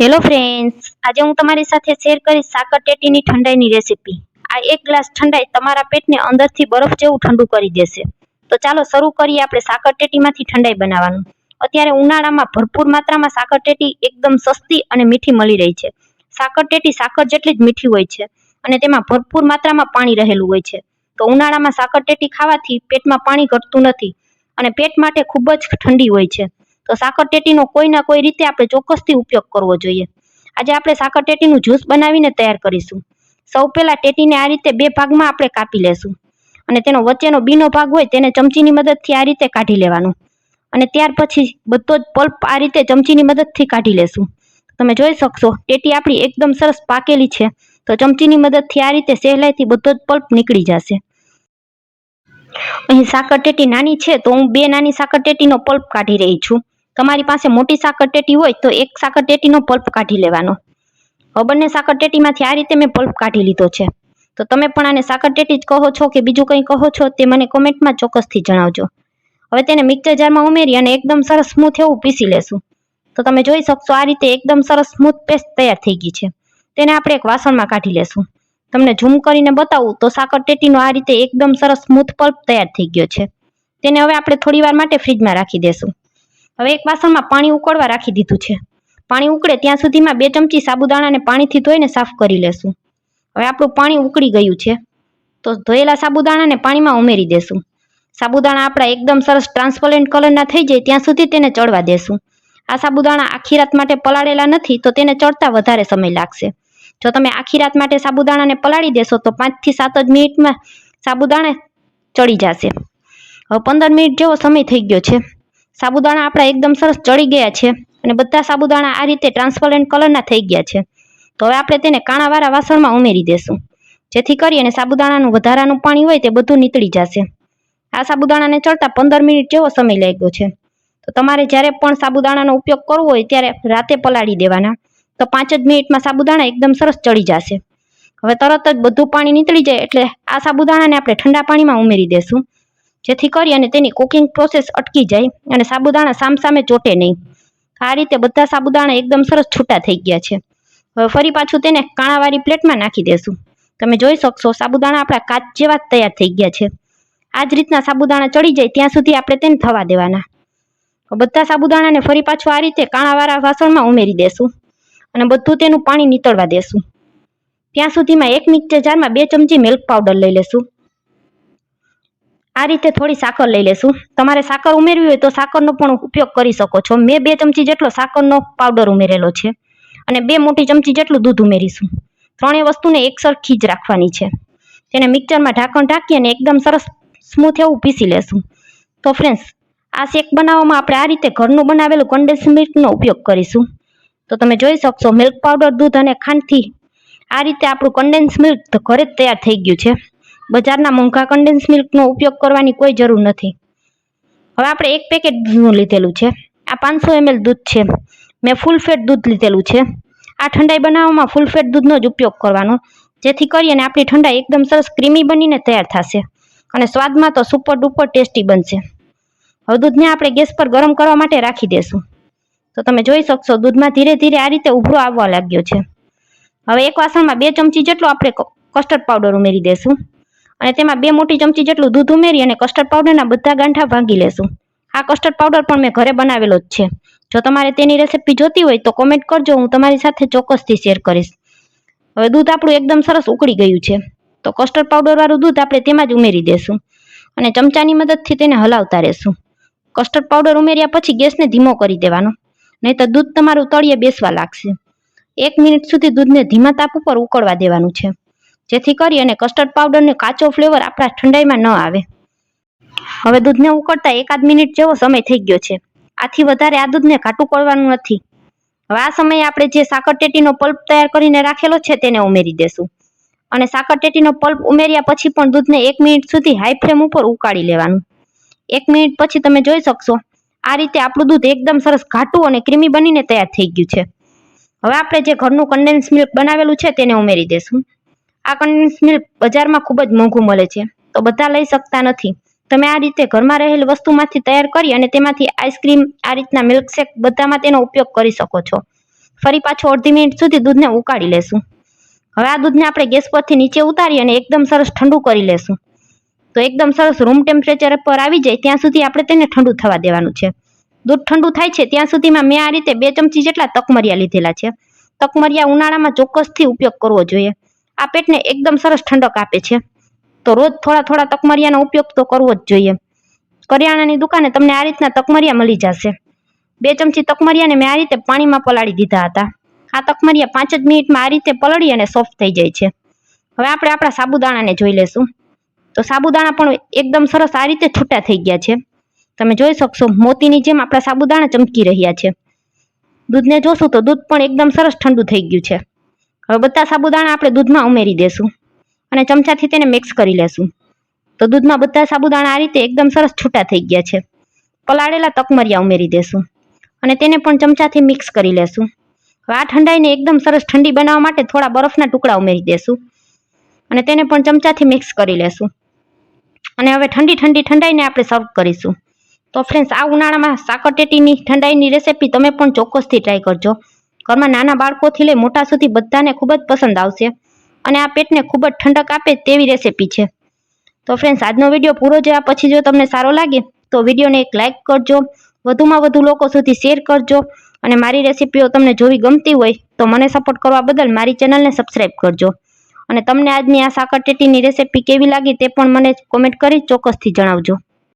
Hello friends, આજે હું તમારી સાથે શેર કરીશ સાકર ટેટીની ઠંડાઈની રેસીપી. આ એક ગ્લાસ ઠંડાઈ તમારા પેટને અંદરથી બરફ જેવું ઠંડુ કરી દેશે. તો ચાલો શરૂ કરીએ આપણે સાકર ટેટીમાંથી ઠંડાઈ બનાવવાનું. અત્યારે ઉનાળામાં ભરપૂર માત્રામાં સાકર ટેટી એકદમ સસ્તી અને મીઠી મળી રહી છે. સાકર ટેટી સાકર જેટલી જ મીઠી હોય છે અને તેમાં ભરપૂર માત્રામાં પાણી રહેલું હોય છે. તો ઉનાળામાં સાકર ટેટી ખાવાથી પેટમાં પાણી ઘટતું નથી અને પેટ માટે ખૂબ જ ઠંડી હોય છે. તો સાકર ટેટીનો કોઈ ના કોઈ રીતે આપણે ચોક્કસથી ઉપયોગ કરવો જોઈએ. આજે આપણે સાકર ટેટીનું જ્યુસ બનાવીને તૈયાર કરીશું. સૌ પહેલા ટેટીને આ રીતે બે ભાગમાં આપણે કાપી લેશું અને તેનો વચ્ચેનો બીનો ભાગ હોય તેને ચમચીની મદદથી આ રીતે કાઢી લેવાનો અને ત્યાર પછી બધો જ પલ્પ આ રીતે ચમચીની મદદથી કાઢી લેશું. તમે જોઈ શકશો ટેટી આપણી એકદમ સરસ પાકેલી છે. તો ચમચીની મદદથી આ રીતે સહેલાઈથી બધો જ પલ્પ નીકળી જશે. અહીં સાકર ટેટી નાની છે તો હું બે નાની સાકર ટેટીનો પલ્પ કાઢી રહી છું. તમારી પાસે મોટી સાકર ટેટી હોય તો એક સાકર ટેટીનો પલ્પ કાઢી લેવાનો. હવે બંને સાકર ટેટીમાંથી આ રીતે મેં પલ્પ કાઢી લીધો છે. તો તમે પણ આને સાકર ટેટી જ કહો છો કે બીજું કંઈ કહો છો તે મને કોમેન્ટમાં ચોક્કસથી જણાવજો. હવે તેને મિક્સર જારમાં ઉમેરી અને એકદમ સરસ સ્મૂથ એવું પીસી લેશું. તો તમે જોઈ શકશો આ રીતે એકદમ સરસ સ્મૂથ પેસ્ટ તૈયાર થઈ ગઈ છે. તેને આપણે એક વાસણમાં કાઢી લેશું. તમને ઝૂમ કરીને બતાવું તો સાકર ટેટીનો આ રીતે એકદમ સરસ સ્મૂથ પલ્પ તૈયાર થઈ ગયો છે. તેને હવે આપણે થોડી વાર માટે ફ્રીજમાં રાખી દેશું. હવે એક વાસણમાં પાણી ઉકળવા રાખી દીધું છે. પાણી ઉકળે ત્યાં સુધીમાં 2 ચમચી સાબુદાણાને પાણીથી ધોઈને સાફ કરી લેશું. હવે આપણું પાણી ઉકળી ગયું છે તો ધોયેલા સાબુદાણાને પાણીમાં ઉમેરી દેશું. સાબુદાણા આપણા એકદમ સરસ ટ્રાન્સપરન્ટ કલરના થઈ જાય ત્યાં સુધી તેને ચડવા દેશું. આ સાબુદાણા આખી રાત માટે પલાળેલા નથી તો તેને ચડતા વધારે સમય લાગશે. જો તમે આખી રાત માટે સાબુદાણાને પલાળી દેશો તો 5 થી 7 જ મિનિટમાં સાબુદાણા ચડી જશે. હવે 15 મિનિટ જેવો સમય થઈ ગયો છે. સાબુદાણા આપણા એકદમ સરસ ચડી ગયા છે અને બધા સાબુદાણા આ રીતે ટ્રાન્સપરન્ટ કલરના થઈ ગયા છે. તો હવે આપણે તેને કાણાવાળા વાસણમાં ઉમેરી દેશું જેથી કરીને સાબુદાણાનું વધારાનું પાણી હોય તે બધું નીતળી જશે. આ સાબુદાણાને ચડતા 15 મિનિટ જેવો સમય લાગ્યો છે. તો તમારે જ્યારે પણ સાબુદાણાનો ઉપયોગ કરવો હોય ત્યારે રાતે પલાળી દેવાના. તો 5 જ મિનિટમાં સાબુદાણા એકદમ સરસ ચડી જશે. હવે તરત જ બધું પાણી નીતળી જાય એટલે આ સાબુદાણાને આપણે ઠંડા પાણીમાં ઉમેરી દેશું જેથી કરી અને તેની કુકિંગ પ્રોસેસ અટકી જાય અને સાબુદાણા સામસામે ચોટે નહીં. આ રીતે બધા સાબુદાણા એકદમ સરસ છૂટા થઈ ગયા છે. હવે ફરી પાછું તેને કાણાવાળી પ્લેટમાં નાખી દેશું. તમે જોઈ શકશો સાબુદાણા આપણા કાચ જેવા તૈયાર થઈ ગયા છે. આ જ રીતના સાબુદાણા ચડી જાય ત્યાં સુધી આપણે તેને થવા દેવાના. બધા સાબુદાણાને ફરી પાછું આ રીતે કાણાવાળા વાસણમાં ઉમેરી દેશું અને બધું તેનું પાણી નીતળવા દેશું. ત્યાં સુધીમાં એક મિક્સર જારમાં 2 ચમચી મિલ્ક પાવડર લઈ લેશું. આ રીતે થોડી સાકર લઈ લેશું. તમારે સાકર ઉમેરવી હોય તો સાકરનો પણ ઉપયોગ કરી શકો છો. મેં 2 ચમચી જેટલો સાકરનો પાવડર ઉમેરેલો છે અને 2 મોટી ચમચી જેટલું દૂધ ઉમેરીશું. ત્રણેય વસ્તુને એકસરખી જ રાખવાની છે. તેને મિક્સરમાં ઢાંકણ ઢાંકી અને એકદમ સરસ સ્મૂથ એવું પીસી લેશું. તો ફ્રેન્ડ્સ, આ શેક બનાવવામાં આપણે આ રીતે ઘરનું બનાવેલું કન્ડેન્સ મિલ્કનો ઉપયોગ કરીશું. તો તમે જોઈ શકશો મિલ્ક પાવડર, દૂધ અને ખાંડથી આ રીતે આપણું કન્ડેન્સ મિલ્ક તો ઘરે જ તૈયાર થઈ ગયું છે. બજારના મોંઘા કન્ડેન્સ મિલ્કનો ઉપયોગ કરવાની કોઈ જરૂર નથી. હવે આપણે એક પેકેટ દૂધનું લીધેલું છે. આ 500 ml દૂધ છે. મેં ફૂલ ફેટ દૂધ લીધેલું છે. આ ઠંડાઈ બનાવવામાં ફૂલ ફેટ દૂધનો જ ઉપયોગ કરવાનો જેથી કરીને આપણી ઠંડાઈ એકદમ સરસ ક્રીમી બનીને તૈયાર થશે અને સ્વાદમાં તો સુપર ડુપર ટેસ્ટી બનશે. હવે દૂધને આપણે ગેસ પર ગરમ કરવા માટે રાખી દેશું. તો તમે જોઈ શકશો દૂધમાં ધીરે ધીરે આ રીતે ઉભરો આવવા લાગ્યો છે. હવે એક વાસણમાં 2 ચમચી જેટલો આપણે કસ્ટર્ડ પાવડર ઉમેરી દેશું અને તેમાં 2 મોટી ચમચી જેટલું દૂધ ઉમેરી અને કસ્ટર્ડ પાવડરના બધા ગાંઠા ભાંગી લેશું. આ કસ્ટર્ડ પાવડર પણ મેં ઘરે બનાવેલો જ છે. જો તમારે તેની રેસીપી જોતી હોય તો કોમેન્ટ કરજો, હું તમારી સાથે ચોક્કસથી શેર કરીશ. હવે દૂધ આપણું એકદમ સરસ ઉકળી ગયું છે તો કસ્ટર્ડ પાવડરવાળું દૂધ આપણે તેમાં જ ઉમેરી દેશું અને ચમચાની મદદથી તેને હલાવતા રહેશું. કસ્ટર્ડ પાવડર ઉમેર્યા પછી ગેસને ધીમો કરી દેવાનો, નહીં તો દૂધ તમારું તળિયે બેસવા લાગશે. 1 મિનિટ સુધી દૂધને ધીમા તાપ ઉપર ઉકળવા દેવાનું છે જેથી કરી અને કસ્ટર્ડ પાવડરનો કાચો ફ્લેવર આપણા ઠંડાઈમાં ન આવે. હવે દૂધને ઉકળતા 1 મિનિટ જેવો સમય થઈ ગયો છે. આથી વધારે આ દૂધને ઘાટું કરવાનું નથી. હવે આ સમયે આપણે જે સાકર ટેટીનો પલ્પ તૈયાર કરીને રાખેલો છે તેને ઉમેરી દેશું અને સાકર ટેટીનો પલ્પ ઉમેર્યા પછી પણ દૂધને 1 મિનિટ સુધી હાઈ ફ્લેમ ઉપર ઉકાળી લેવાનું. 1 મિનિટ પછી તમે જોઈ શકશો આ રીતે આપણું દૂધ એકદમ સરસ ઘાટું અને ક્રીમી બનીને તૈયાર થઈ ગયું છે. હવે આપણે જે ઘરનું કન્ડેન્સ મિલ્ક બનાવેલું છે તેને ઉમેરી દેશું. આ કન્ડેન્સ મિલ્ક બજારમાં ખૂબ જ મોંઘું મળે છે તો બધા લઈ શકતા નથી. તમે આ રીતે ઘરમાં રહેલી વસ્તુમાંથી તૈયાર કરી અને તેમાંથી આઈસ્ક્રીમ, આ રીતના મિલ્કશેક બધામાં તેનો ઉપયોગ કરી શકો છો. ફરી પાછું અડધી મિનિટ સુધી દૂધને ઉકાળી લેશું. હવે આ દૂધને આપણે ગેસ પરથી નીચે ઉતારી અને એકદમ સરસ ઠંડુ કરી લેશું. તો એકદમ સરસ રૂમ ટેમ્પરેચર પર આવી જાય ત્યાં સુધી આપણે તેને ઠંડુ થવા દેવાનું છે. દૂધ ઠંડુ થાય છે ત્યાં સુધીમાં મેં આ રીતે 2 ચમચી જેટલા તકમરિયા લીધેલા છે. તકમરિયા ઉનાળામાં ચોક્કસથી ઉપયોગ કરવો જોઈએ. આ પેટને એકદમ સરસ ઠંડક આપે છે. તો રોજ થોડા થોડા તકમરિયાનો ઉપયોગ તો કરવો જ જોઈએ. કરિયાણાની દુકાને તમને આ રીતના તકમરિયા મળી જશે. 2 ચમચી તકમરિયાને મેં આ રીતે પાણીમાં પલાળી દીધા હતા. આ તકમરિયા 5 જ મિનિટમાં આ રીતે પલળી અને સોફ્ટ થઈ જાય છે. હવે આપણે આપણા સાબુદાણાને જોઈ લેશું. તો સાબુદાણા પણ એકદમ સરસ આ રીતે છૂટા થઈ ગયા છે. તમે જોઈ શકશો મોતીની જેમ આપણા સાબુદાણા ચમકી રહ્યા છે. દૂધને જોશું તો દૂધ પણ એકદમ સરસ ઠંડુ થઈ ગયું છે. હવે બધા સાબુદાણા આપણે દૂધમાં ઉમેરી દેશું અને ચમચાથી તેને મિક્સ કરી લેશું. તો દૂધમાં બધા સાબુદાણા આ રીતે એકદમ સરસ છૂટા થઈ ગયા છે. પલાળેલા તકમરિયા ઉમેરી દેશું અને તેને પણ ચમચાથી મિક્સ કરી લેશું. હવે આ ઠંડાઈને એકદમ સરસ ઠંડી બનાવવા માટે થોડા બરફના ટુકડા ઉમેરી દેશું અને તેને પણ ચમચાથી મિક્સ કરી લેશું. અને હવે ઠંડાઈને આપણે સર્વ કરીશું. તો ફ્રેન્ડ્સ, આ ઉનાળામાં સાકરટેટીની ઠંડાઈની રેસીપી તમે પણ ચોક્કસથી ટ્રાય કરજો. ઘરમાં નાના બાળકોથી લઈ મોટા સુધી બધાને ખૂબ જ પસંદ આવશે અને આ પેટને ખૂબ જ ઠંડક આપે તેવી રેસીપી છે. તો ફ્રેન્ડ્સ, આજનો વિડીયો પૂરો જોયા પછી જો તમને સારો લાગે તો વિડીયોને એક લાઇક કરજો, વધુમાં વધુ લોકો સુધી શેર કરજો અને મારી રેસીપીઓ તમને જોવી ગમતી હોય તો મને સપોર્ટ કરવા બદલ મારી ચેનલને સબસ્ક્રાઈબ કરજો. અને તમને આજની આ સાકરટેટીની રેસીપી કેવી લાગી તે પણ મને કોમેન્ટ કરી ચોક્કસથી જણાવજો.